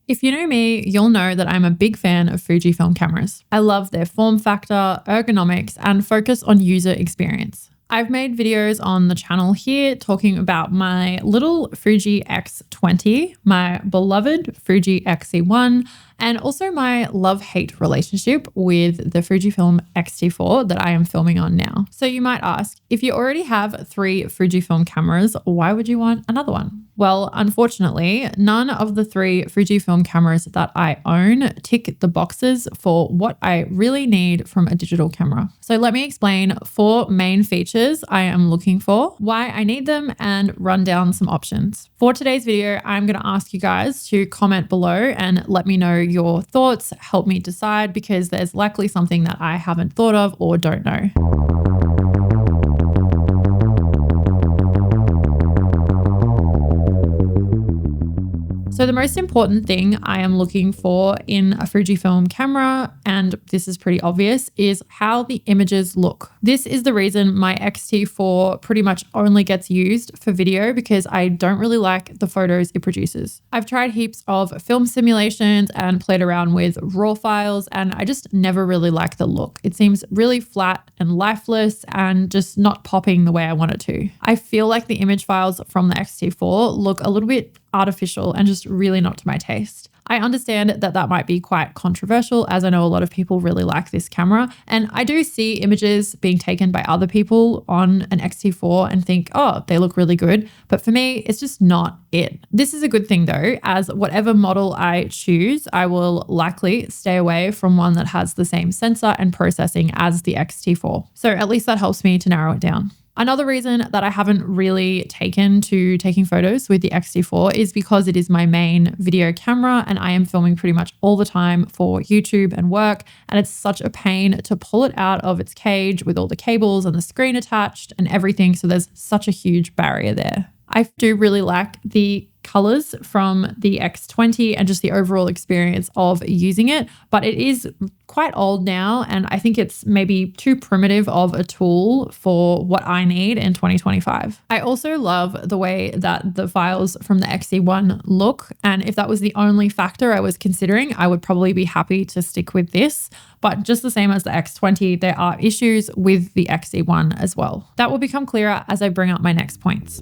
If you know me, you'll know that I'm a big fan of Fujifilm cameras. I love their form factor, ergonomics, and focus on user experience. I've made videos on the channel here talking about my little Fuji X20, my beloved Fuji X-E1, and also my love-hate relationship with the Fujifilm X-T4 that I am filming on now. So you might ask, if you already have 3 Fujifilm cameras, why would you want another one? Well, unfortunately, none of the 3 Fujifilm cameras that I own tick the boxes for what I really need from a digital camera. So let me explain 4 main features I am looking for, why I need them, and run down some options. For today's video, I'm going to ask you guys to comment below and let me know your thoughts, help me decide, because there's likely something that I haven't thought of or don't know. So the most important thing I am looking for in a Fujifilm camera, and this is pretty obvious, is how the images look. This is the reason my X-T4 pretty much only gets used for video, because I don't really like the photos it produces. I've tried heaps of film simulations and played around with RAW files, and I just never really like the look. It seems really flat and lifeless and just not popping the way I want it to. I feel like the image files from the X-T4 look a little bit artificial and just really not to my taste. I understand that that might be quite controversial, as I know a lot of people really like this camera, and I do see images being taken by other people on an X-T4 and think, oh, they look really good, but for me, it's just not it. This is a good thing though, as whatever model I choose, I will likely stay away from one that has the same sensor and processing as the X-T4. So at least that helps me to narrow it down. Another reason that I haven't really taken to taking photos with the X-T4 is because it is my main video camera and I am filming pretty much all the time for YouTube and work, and it's such a pain to pull it out of its cage with all the cables and the screen attached and everything, so there's such a huge barrier there. I do really like the colors from the X20 and just the overall experience of using it, but it is quite old now and I think it's maybe too primitive of a tool for what I need in 2025. I also love the way that the files from the X-E1 look, and if that was the only factor I was considering, I would probably be happy to stick with this. But just the same as the X20, there are issues with the X-E1 as well. That will become clearer as I bring up my next points.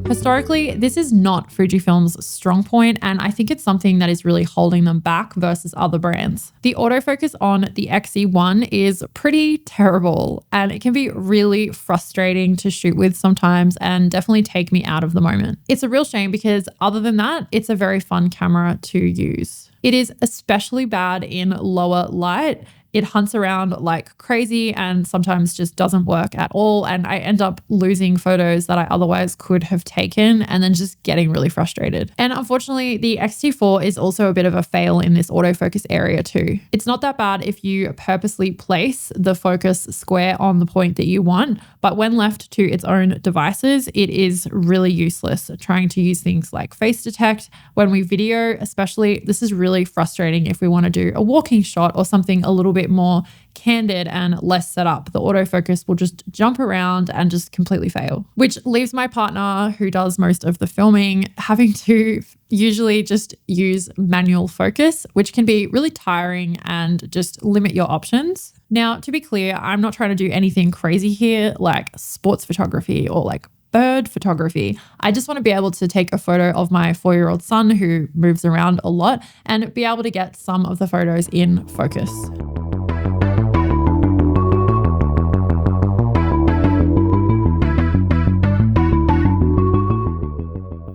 Historically, this is not Fujifilm's strong point, and I think it's something that is really holding them back versus other brands. The autofocus on the X-E1 is pretty terrible, and it can be really frustrating to shoot with sometimes and definitely take me out of the moment. It's a real shame because other than that, it's a very fun camera to use. It is especially bad in lower light. It hunts around like crazy and sometimes just doesn't work at all. And I end up losing photos that I otherwise could have taken and then just getting really frustrated. And unfortunately, the X-T4 is also a bit of a fail in this autofocus area too. It's not that bad if you purposely place the focus square on the point that you want, but when left to its own devices, it is really useless trying to use things like face detect. When we video, especially, this is really frustrating if we want to do a walking shot or something a little bit more candid and less set up. The autofocus will just jump around and just completely fail, which leaves my partner, who does most of the filming, having to usually just use manual focus, which can be really tiring and just limit your options. Now, to be clear, I'm not trying to do anything crazy here like sports photography or like bird photography. I just want to be able to take a photo of my 4-year-old son who moves around a lot and be able to get some of the photos in focus.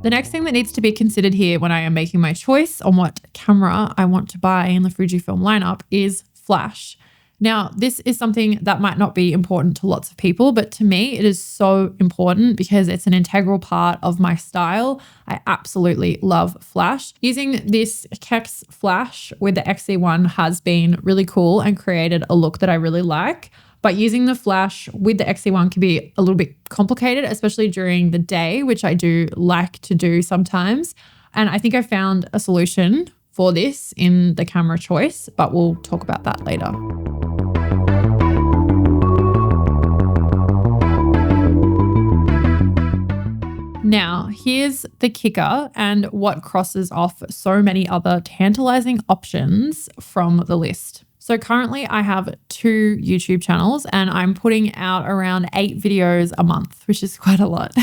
The next thing that needs to be considered here when I am making my choice on what camera I want to buy in the Fujifilm lineup is flash. Now, this is something that might not be important to lots of people, but to me, it is so important because it's an integral part of my style. I absolutely love flash. Using this Kex flash with the X-E1 has been really cool and created a look that I really like. But using the flash with the X-E1 can be a little bit complicated, especially during the day, which I do like to do sometimes. And I think I found a solution for this in the camera choice, but we'll talk about that later. Now, here's the kicker and what crosses off so many other tantalizing options from the list. So currently I have 2 YouTube channels and I'm putting out around 8 videos a month, which is quite a lot.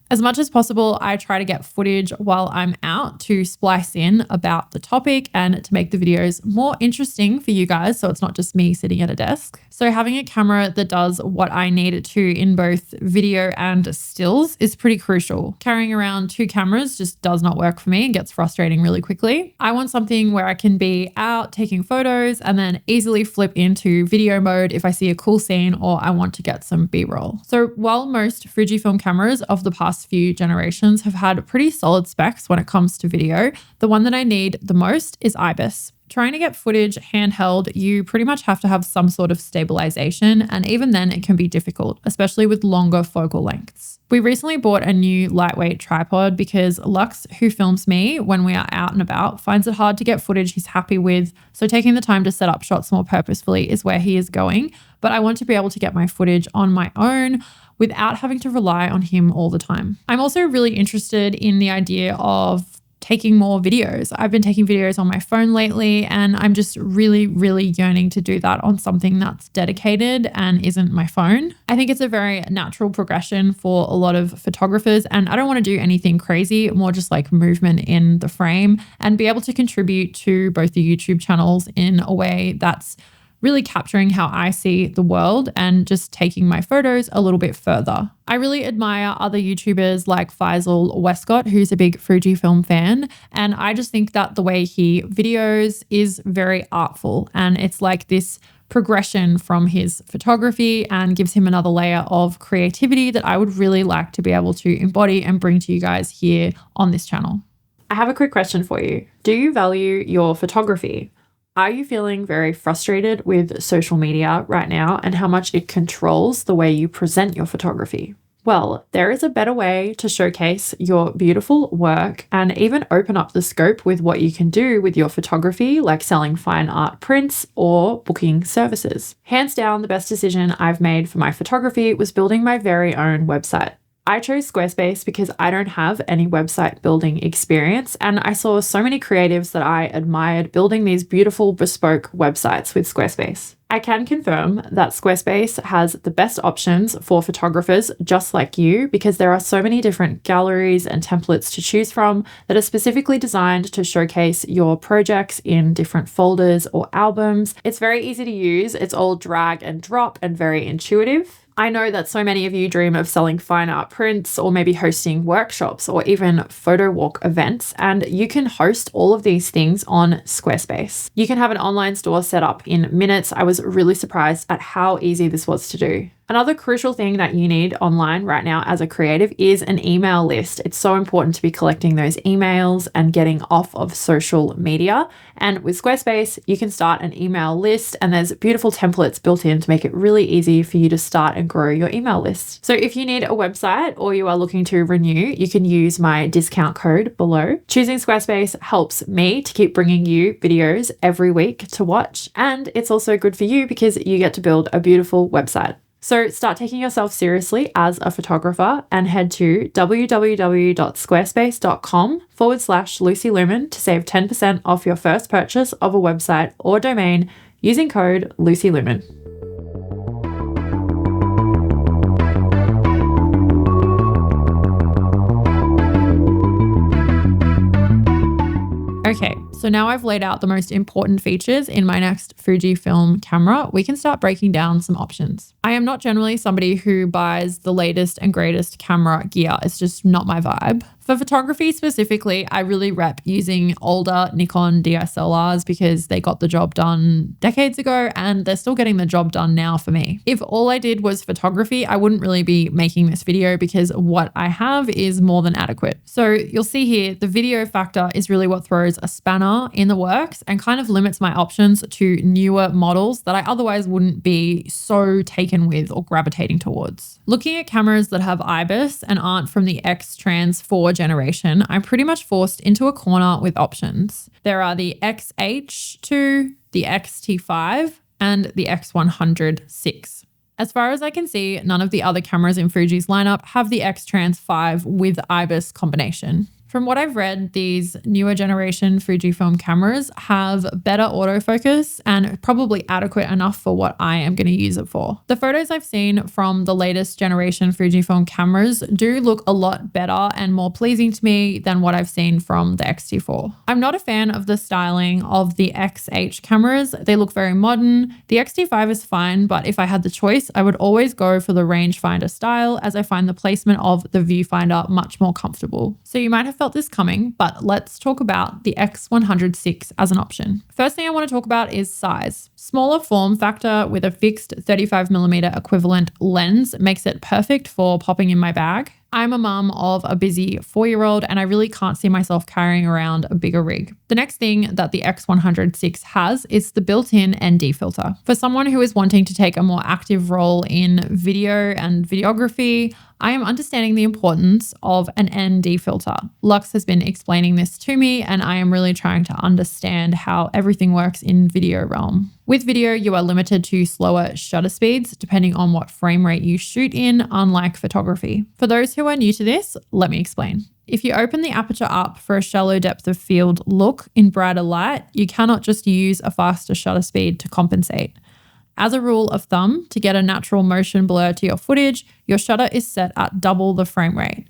As much as possible, I try to get footage while I'm out to splice in about the topic and to make the videos more interesting for you guys, so it's not just me sitting at a desk. So having a camera that does what I need it to in both video and stills is pretty crucial. Carrying around 2 cameras just does not work for me and gets frustrating really quickly. I want something where I can be out taking photos and then easily flip into video mode if I see a cool scene or I want to get some B-roll. So while most Fujifilm cameras of the past few generations have had pretty solid specs when it comes to video, the one that I need the most is IBIS. Trying to get footage handheld, you pretty much have to have some sort of stabilization, and even then it can be difficult, especially with longer focal lengths. We recently bought a new lightweight tripod because Lux, who films me when we are out and about, finds it hard to get footage he's happy with, so taking the time to set up shots more purposefully is where he is going, but I want to be able to get my footage on my own without having to rely on him all the time. I'm also really interested in the idea of taking more videos. I've been taking videos on my phone lately, and I'm just really, really yearning to do that on something that's dedicated and isn't my phone. I think it's a very natural progression for a lot of photographers, and I don't want to do anything crazy, more just like movement in the frame and be able to contribute to both the YouTube channels in a way that's really capturing how I see the world and just taking my photos a little bit further. I really admire other YouTubers like Faisal Westcott, who's a big Fujifilm fan, and I just think that the way he videos is very artful, and it's like this progression from his photography and gives him another layer of creativity that I would really like to be able to embody and bring to you guys here on this channel. I have a quick question for you. Do you value your photography? Are you feeling very frustrated with social media right now and how much it controls the way you present your photography? Well, there is a better way to showcase your beautiful work and even open up the scope with what you can do with your photography, like selling fine art prints or booking services. Hands down, the best decision I've made for my photography was building my very own website. I chose Squarespace because I don't have any website building experience, and I saw so many creatives that I admired building these beautiful bespoke websites with Squarespace. I can confirm that Squarespace has the best options for photographers just like you because there are so many different galleries and templates to choose from that are specifically designed to showcase your projects in different folders or albums. It's very easy to use. It's all drag and drop and very intuitive. I know that so many of you dream of selling fine art prints or maybe hosting workshops or even photo walk events, and you can host all of these things on Squarespace. You can have an online store set up in minutes. I was really surprised at how easy this was to do. Another crucial thing that you need online right now as a creative is an email list. It's so important to be collecting those emails and getting off of social media. And with Squarespace, you can start an email list, and there's beautiful templates built in to make it really easy for you to start and grow your email list. So if you need a website or you are looking to renew, you can use my discount code below. Choosing Squarespace helps me to keep bringing you videos every week to watch. And it's also good for you because you get to build a beautiful website. So start taking yourself seriously as a photographer and head to www.squarespace.com/LucyLumen to save 10% off your first purchase of a website or domain using code LucyLumen. Okay, so now I've laid out the most important features in my next Fujifilm camera, we can start breaking down some options. I am not generally somebody who buys the latest and greatest camera gear. It's just not my vibe. For photography specifically, I really rep using older Nikon DSLRs because they got the job done decades ago and they're still getting the job done now for me. If all I did was photography, I wouldn't really be making this video because what I have is more than adequate. So you'll see here, the video factor is really what throws a spanner in the works and kind of limits my options to newer models that I otherwise wouldn't be so taken with or gravitating towards. Looking at cameras that have IBIS and aren't from the X-Trans 4 generation, I'm pretty much forced into a corner with options. There are the XH2, the XT5, and the X100 6. As far as I can see, none of the other cameras in Fuji's lineup have the X-Trans 5 with IBIS combination. From what I've read, these newer generation Fujifilm cameras have better autofocus and probably adequate enough for what I am going to use it for. The photos I've seen from the latest generation Fujifilm cameras do look a lot better and more pleasing to me than what I've seen from the X-T4. I'm not a fan of the styling of the XH cameras. They look very modern. The X-T5 is fine, but if I had the choice, I would always go for the rangefinder style, as I find the placement of the viewfinder much more comfortable. So you might have felt this coming, but let's talk about the X100VI as an option. First thing I want to talk about is size. Smaller form factor with a fixed 35mm equivalent lens makes it perfect for popping in my bag. I'm a mum of a busy 4-year-old and I really can't see myself carrying around a bigger rig. The next thing that the X100VI has is the built-in ND filter. For someone who is wanting to take a more active role in video and videography, I am understanding the importance of an ND filter. Lux has been explaining this to me and I am really trying to understand how everything works in video realm. With video, you are limited to slower shutter speeds depending on what frame rate you shoot in, unlike photography. For those who are new to this, let me explain. If you open the aperture up for a shallow depth of field look in brighter light, you cannot just use a faster shutter speed to compensate. As a rule of thumb, to get a natural motion blur to your footage, your shutter is set at double the frame rate.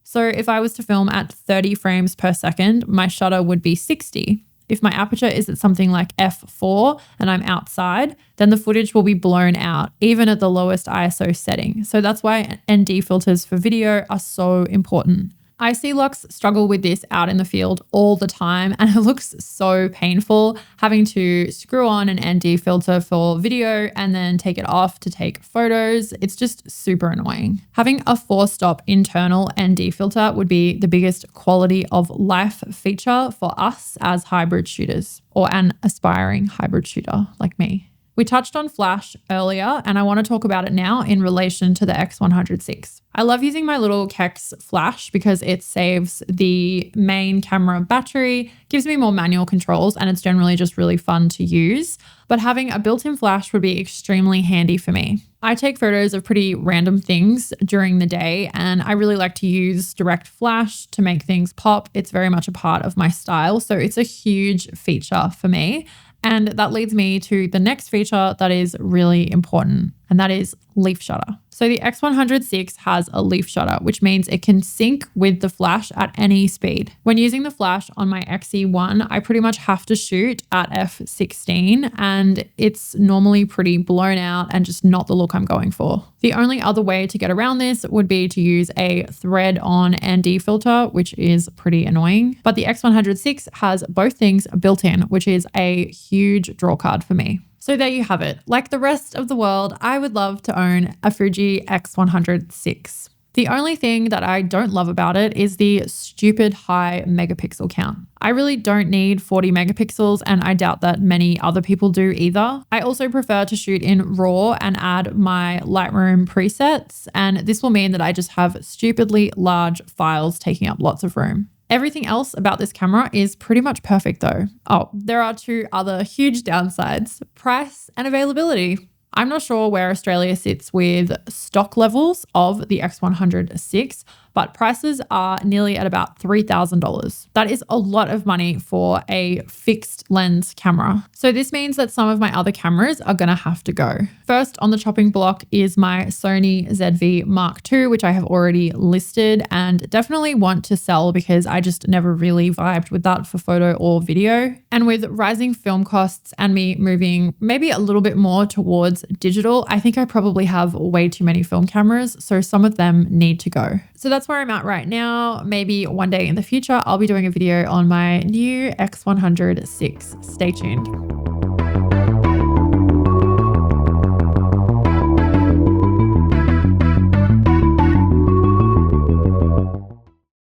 So if I was to film at 30 frames per second, my shutter would be 60. If my aperture is at something like f4 and I'm outside, then the footage will be blown out, even at the lowest ISO setting. So that's why ND filters for video are so important. I see Lux struggle with this out in the field all the time and it looks so painful having to screw on an ND filter for video and then take it off to take photos. It's just super annoying. Having a 4-stop internal ND filter would be the biggest quality of life feature for us as hybrid shooters, or an aspiring hybrid shooter like me. We touched on flash earlier and I want to talk about it now in relation to the X100VI. I love using my little Kex flash because it saves the main camera battery, gives me more manual controls, and it's generally just really fun to use. But having a built-in flash would be extremely handy for me. I take photos of pretty random things during the day and I really like to use direct flash to make things pop. It's very much a part of my style, so it's a huge feature for me. And that leads me to the next feature that is really important, and that is leaf shutter. So the X100VI has a leaf shutter, which means it can sync with the flash at any speed. When using the flash on my XE1, I pretty much have to shoot at f16 and it's normally pretty blown out and just not the look I'm going for. The only other way to get around this would be to use a thread-on ND filter, which is pretty annoying. But the X100VI has both things built in, which is a huge drawcard for me. So there you have it. Like the rest of the world, I would love to own a Fuji X100VI. The only thing that I don't love about it is the stupid high megapixel count. I really don't need 40 megapixels and I doubt that many other people do either. I also prefer to shoot in RAW and add my Lightroom presets, and this will mean that I just have stupidly large files taking up lots of room. Everything else about this camera is pretty much perfect though. Oh, there are 2 other huge downsides: price and availability. I'm not sure where Australia sits with stock levels of the X100VI, but prices are nearly at about $3,000. That is a lot of money for a fixed lens camera. So this means that some of my other cameras are going to have to go. First on the chopping block is my Sony ZV Mark II, which I have already listed and definitely want to sell because I just never really vibed with that for photo or video. And with rising film costs and me moving maybe a little bit more towards digital, I think I probably have way too many film cameras, so some of them need to go. So that's where I'm at right now. Maybe one day in the future, I'll be doing a video on my new X100VI. Stay tuned.